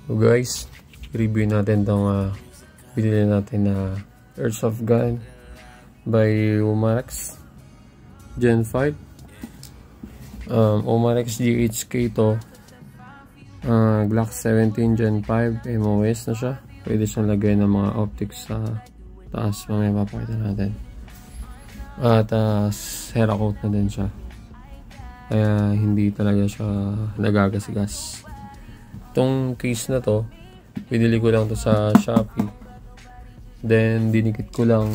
So guys, review natin itong binili natin na airsoft gun by Umarex Gen 5. Umarex GHK to. Glock 17 Gen 5 MOS na siya. Pwede siyang lagay ng mga optics sa taas. Mamaya papakita natin. At Cerakote na din siya. Kaya hindi talaga siya nagagasgas. Itong case na to, pinili ko lang to sa Shopee. Then dinikit ko lang.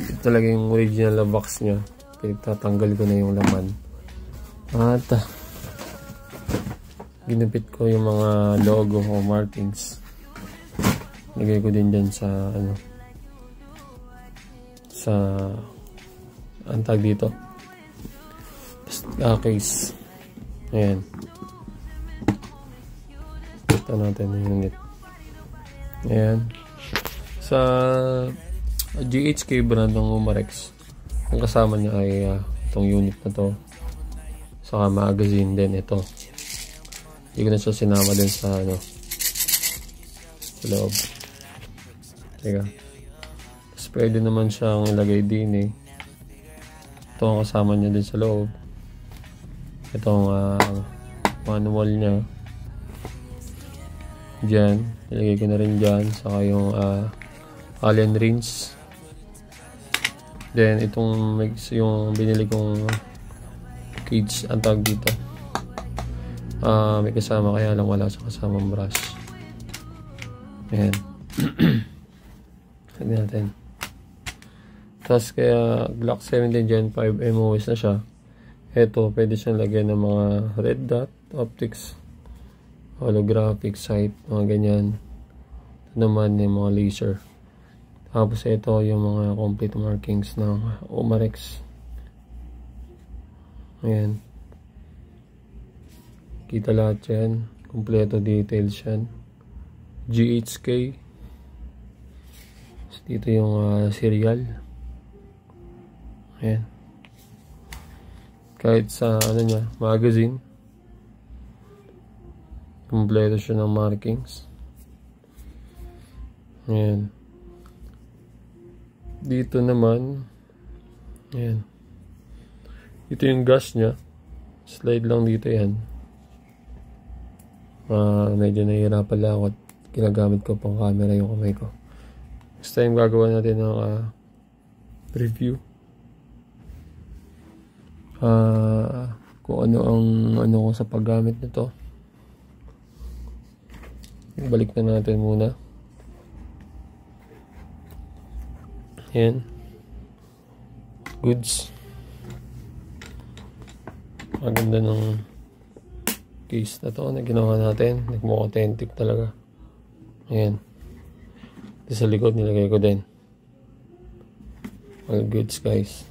Ito talaga yung original na box nya. Pinagtatanggal ko na yung laman. At ginupit ko yung mga logo o markings. Lagay ko din dyan sa sa antag dito. Case. Ayan. Ito natin yung unit. Ayan. Sa GHK brand ng Umarex, ang kasama niya ay itong unit na to. Saka magazine din ito. Hindi ko na siya sinama din sa sa loob. Teka. Tapos pwede naman siyang ilagay din Ito ang kasama niya din sa loob. Itong manual niya. Diyan. Ilagay ko na rin dyan. Saka yung Allen rinse. Then itong yung binili kong cage ang tawag dito. May kasama kaya lang wala sa kasamang brush. Ayan. Sabi natin. Tapos kaya Glock 17 Gen 5 MOS na siya. Ito, pwede siyang lagyan ng mga red dot, optics, holographic sight, mga ganyan. Ito naman yung mga laser. Tapos ito yung mga complete markings ng Umarex. Ayan. Kita lahat yan. Kompleto details yan. GHK. Dito yung serial. Ayan. Kahit sa niya, magazine. Kompleto siya ng markings. Ayan. Dito naman. Ayan. Ito yung gas niya. Slide lang dito yan. Medyo nahihirapan lang ako at ginagamit ko pang camera yung kamay ko. Next time gagawa natin ng review. Kung ano ko sa paggamit nito. Balik na natin muna. Ayan. Goods. Maganda ng case na to na ginawa natin. Nagmukhang authentic talaga. Ayan. Sa likod nilagay ko din. All goods guys.